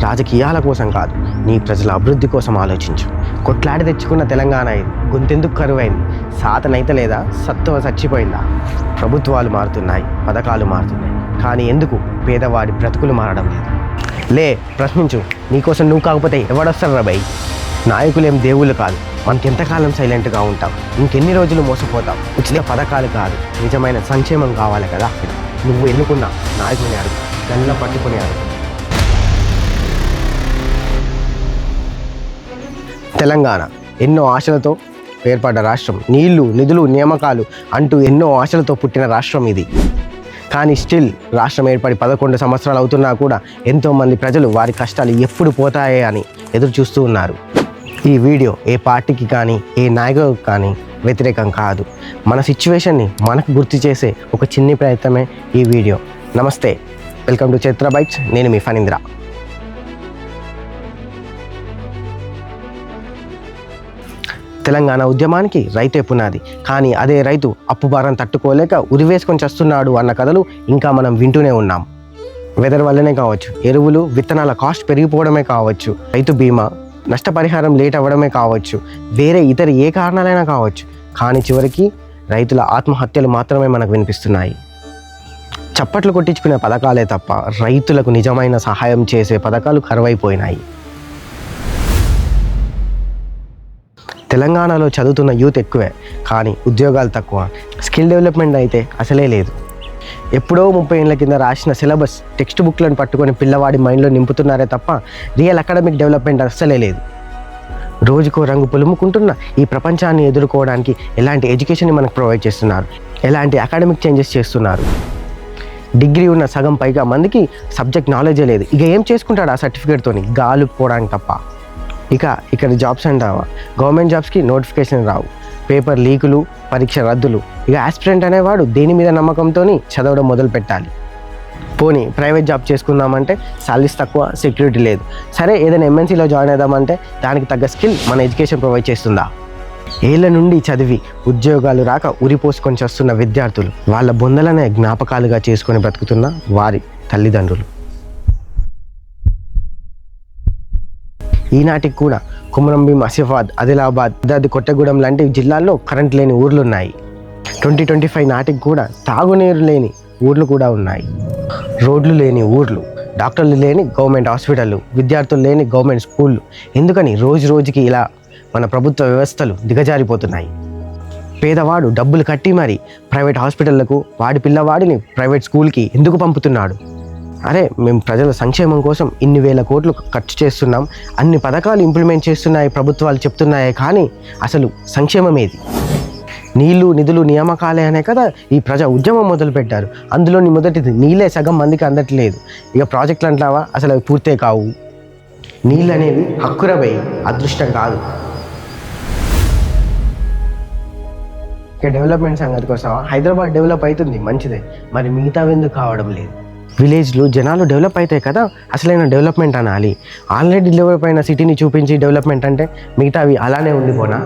రాజకీయాల కోసం కాదు, నీ ప్రజల అభివృద్ధి కోసం ఆలోచించు. కొట్లాడి తెచ్చుకున్న తెలంగాణ ఇది గొంతెందుకు కరువైంది? సాతనైతే లేదా సత్తువ చచ్చిపోయిందా? ప్రభుత్వాలు మారుతున్నాయి, పథకాలు మారుతున్నాయి, కానీ ఎందుకు పేదవాడి బ్రతుకులు మారడం లేదు? లే, ప్రశ్నించు. నీకోసం నువ్వు కాకపోతే ఎవడొస్తారు రా భయ్? నాయకులేం దేవుళ్ళు కాదు, మనకెంతకాలం సైలెంట్గా ఉంటాం? ఇంకెన్ని రోజులు మోసపోతాం? ఉచిత పథకాలు కాదు, నిజమైన సంక్షేమం కావాలి కదా. నువ్వు ఎన్నుకున్న నాయకుని అడుగు, గల్ల పట్టుకుని అడుగు. తెలంగాణ ఎన్నో ఆశలతో ఏర్పడ్డ రాష్ట్రం. నీళ్లు, నిధులు, నియామకాలు అంటూ ఎన్నో ఆశలతో పుట్టిన రాష్ట్రం ఇది. కానీ స్టిల్ రాష్ట్రం ఏర్పడి 11 సంవత్సరాలు అవుతున్నా కూడా ఎంతోమంది ప్రజలు వారి కష్టాలు ఎప్పుడు పోతాయే అని ఎదురు చూస్తూ ఉన్నారు. ఈ వీడియో ఏ పార్టీకి కానీ ఏ నాయకుడికి కానీ వ్యతిరేకం కాదు. మన సిచ్యువేషన్ని మనకు గుర్తు చేసే ఒక చిన్ని ప్రయత్నమే ఈ వీడియో. నమస్తే, వెల్కమ్ టు చైత్ర బైట్స్. నేను మీ ఫణీంద్ర. తెలంగాణ ఉద్యమానికి రైతే పునాది. కానీ అదే రైతు అప్పు భారం తట్టుకోలేక ఉరివేసుకొని చస్తున్నాడు అన్న కథలు ఇంకా మనం వింటూనే ఉన్నాం. వెదర్ వల్లనే కావచ్చు, ఎరువులు, విత్తనాల కాస్ట్ పెరిగిపోవడమే కావచ్చు, రైతు బీమా నష్టపరిహారం లేట్ అవ్వడమే కావచ్చు, వేరే ఇతర ఏ కారణాలైనా కావచ్చు, కానీ చివరికి రైతుల ఆత్మహత్యలు మాత్రమే మనకు వినిపిస్తున్నాయి. చప్పట్లు కొట్టించుకునే పథకాలే తప్ప రైతులకు నిజమైన సహాయం చేసే పథకాలు కరువైపోయినాయి. తెలంగాణలో చదువుతున్న యూత్ ఎక్కువే, కానీ ఉద్యోగాలు తక్కువ. స్కిల్ డెవలప్మెంట్ అయితే అసలే లేదు. ఎప్పుడో 30 ఏళ్ల కింద రాసిన సిలబస్ టెక్స్ట్ బుక్లను పట్టుకొని పిల్లవాడి మైండ్లో నింపుతున్నారే తప్ప రియల్ అకాడమిక్ డెవలప్మెంట్ అస్సలే లేదు. రోజుకో రంగు పులుముకుంటున్న ఈ ప్రపంచాన్ని ఎదుర్కోవడానికి ఎలాంటి ఎడ్యుకేషన్ని మనకు ప్రొవైడ్ చేస్తున్నారు? ఎలాంటి అకాడమిక్ చేంజెస్ చేస్తున్నారు? డిగ్రీ ఉన్న సగం పైగా మందికి సబ్జెక్ట్ నాలెడ్జే లేదు. ఇక ఏం చేసుకుంటాడు ఆ సర్టిఫికేట్తోని? గాలు పోవడానికి తప్ప. ఇక్కడ జాబ్స్ అంటావా? గవర్నమెంట్ జాబ్స్కి నోటిఫికేషన్ రావు, పేపర్ లీకులు, పరీక్ష రద్దులు. ఇక ఆస్పిరెంట్ అనేవాడు దేని మీద నమ్మకంతో చదవడం మొదలు పెట్టాలి. పోనీ ప్రైవేట్ జాబ్ చేసుకుందామంటే సాలరీస్ తక్కువ, సెక్యూరిటీ లేదు. సరే, ఏదైనా ఎంఎన్సీలో జాయిన్ అవుదామంటే దానికి తగ్గ స్కిల్ మన ఎడ్యుకేషన్ ప్రొవైడ్ చేస్తుందా? ఏళ్ల నుండి చదివి ఉద్యోగాలు రాక ఉరిపోసుకొని చేస్తున్న విద్యార్థులు, వాళ్ళ బొందలనే జ్ఞాపకాలుగా చేసుకొని బ్రతుకుతున్న వారి తల్లిదండ్రులు. ఈనాటికి కూడా కుమరంభీం, ఆసిఫాబాద్, ఆదిలాబాద్, భద్రాద్రి కొత్తగూడెం లాంటి జిల్లాల్లో కరెంట్ లేని ఊర్లు ఉన్నాయి. 2025 నాటికి కూడా తాగునీరు లేని ఊర్లు కూడా ఉన్నాయి. రోడ్లు లేని ఊర్లు, డాక్టర్లు లేని గవర్నమెంట్ హాస్పిటళ్ళు, విద్యార్థులు లేని గవర్నమెంట్ స్కూళ్ళు. ఎందుకని రోజు రోజుకి ఇలా మన ప్రభుత్వ వ్యవస్థలు దిగజారిపోతున్నాయి? పేదవాడు డబ్బులు కట్టి మరి ప్రైవేట్ హాస్పిటళ్లకు వాడి పిల్లవాడిని ప్రైవేట్ స్కూల్కి ఎందుకు పంపుతున్నాడు? అరే, మేము ప్రజల సంక్షేమం కోసం ఇన్ని వేల కోట్లు ఖర్చు చేస్తున్నాం, అన్ని పథకాలు ఇంప్లిమెంట్ చేస్తున్నాయి ప్రభుత్వాలు చెప్తున్నాయి, కానీ అసలు సంక్షేమం ఏది? నీళ్లు, నిధులు, నియామకాలే అనే కదా ఈ ప్రజా ఉద్యమం మొదలుపెట్టారు. అందులోని మొదటిది నీళ్ళే సగం మందికి అందట్లేదు. ఇక ప్రాజెక్టులు అంటావా, అసలు అవి పూర్తే కావు. నీళ్ళు అనేవి హక్కురవై, అదృష్టం కాదు. ఇక డెవలప్మెంట్ సంగతికి వస్తావా? హైదరాబాద్ డెవలప్ అవుతుంది, మంచిదే, మరి మిగతావి ఎందుకు కావడం లేదు? విలేజ్లో జనాలు డెవలప్ అవుతాయి కదా అసలైన డెవలప్మెంట్ అనాలి. ఆల్రెడీ డెవలప్ అయిన సిటీని చూపించి డెవలప్మెంట్ అంటే మిగతావి అలానే ఉండిపోనా?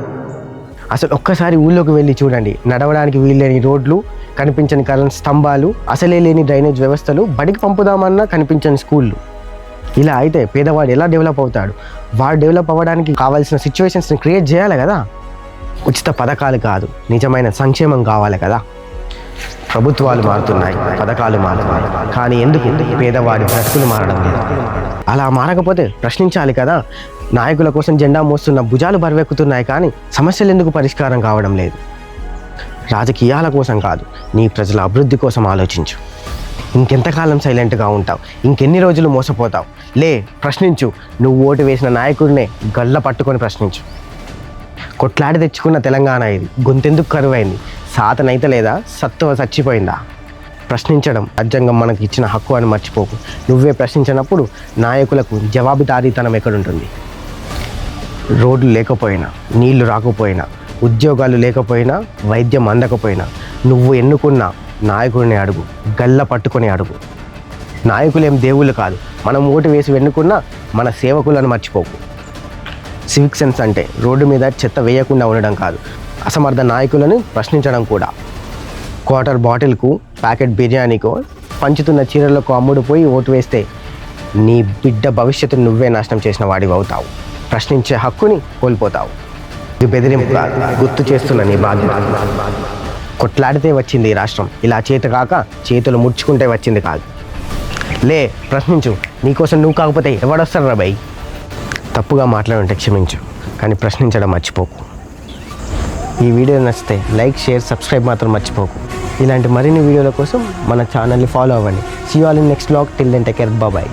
అసలు ఒక్కసారి ఊళ్ళోకి వెళ్ళి చూడండి. నడవడానికి వీల్లేని రోడ్లు, కనిపించని కరెంట్ స్తంభాలు, అసలే లేని డ్రైనేజ్ వ్యవస్థలు, బడికి పంపుదామన్నా కనిపించని స్కూళ్ళు. ఇలా అయితే పేదవాడు ఎలా డెవలప్ అవుతాడు? వాడు డెవలప్ అవ్వడానికి కావాల్సిన సిచ్యువేషన్స్ని క్రియేట్ చేయాలి కదా. ఉచిత పథకాలు కాదు, నిజమైన సంక్షేమం కావాలి కదా. ప్రభుత్వాలు మారుతున్నాయి, పథకాలు మారుతున్నాయి, కానీ ఎందుకు పేదవాడి బ్రతుకులు మారడం లేదు? అలా మారకపోతే ప్రశ్నించాలి కదా. నాయకుల కోసం జెండా మోస్తున్న భుజాలు బరువెక్కుతున్నాయి, కానీ సమస్యలు ఎందుకు పరిష్కారం కావడం లేదు? రాజకీయాల కోసం కాదు, నీ ప్రజల అభివృద్ధి కోసం ఆలోచించు. ఇంకెంతకాలం సైలెంట్గా ఉంటావు? ఇంకెన్ని రోజులు మోసపోతావు? లే, ప్రశ్నించు. నువ్వు ఓటు వేసిన నాయకుడినే గల్ల పట్టుకొని ప్రశ్నించు. కొట్లాడి తెచ్చుకున్న తెలంగాణ ఇది గొంతెందుకు కరువైంది? సాతనైతే లేదా సత్తువ చచ్చిపోయిందా? ప్రశ్నించడం రాజ్యాంగం మనకు ఇచ్చిన హక్కు అని మర్చిపోకు. నువ్వే ప్రశ్నించినప్పుడు నాయకులకు జవాబుదారీతనం ఎక్కడుంటుంది? రోడ్లు లేకపోయినా, నీళ్లు రాకపోయినా, ఉద్యోగాలు లేకపోయినా, వైద్యం అందకపోయినా, నువ్వు ఎన్నుకున్న నాయకుడిని అడుగు, గల్ల పట్టుకొని అడుగు. నాయకులేం దేవుళ్ళు కాదు, మనం ఓటు వేసి ఎన్నుకున్న మన సేవకులను మర్చిపోకు. సివిక్ సెన్స్ అంటే రోడ్డు మీద చెత్త వేయకుండా ఉండడం కాదు, అసమర్థ నాయకులను ప్రశ్నించడం కూడా. క్వార్టర్ బాటిల్కు, ప్యాకెట్ బిర్యానీకో, పంచుతున్న చీరలకు అమ్ముడుపోయి ఓటు వేస్తే నీ బిడ్డ భవిష్యత్తు నువ్వే నాశనం చేసిన వాడివి అవుతావు. ప్రశ్నించే హక్కుని కోల్పోతావు. ఇది బెదిరింపు కాదు, గుర్తు చేస్తున్న నీ బాధ్యత. కొట్లాడితే వచ్చింది ఈ రాష్ట్రం, ఇలా చేత కాక చేతులు ముడుచుకుంటే వచ్చింది కాదు. లే, ప్రశ్నించు. నీకోసం నువ్వు కాకపోతే ఎవడొస్తాడు రా భయ్? తప్పుగా మాట్లాడుంటే క్షమించు, కానీ ప్రశ్నించడం మర్చిపోకు. ఈ వీడియో నచ్చితే లైక్, షేర్, సబ్స్క్రైబ్ మాత్రం మర్చిపోకు. ఇలాంటి మరిన్ని వీడియోల కోసం మన ఛానల్ని ఫాలో అవ్వండి. See you all in next vlog. Till then take care. Bye.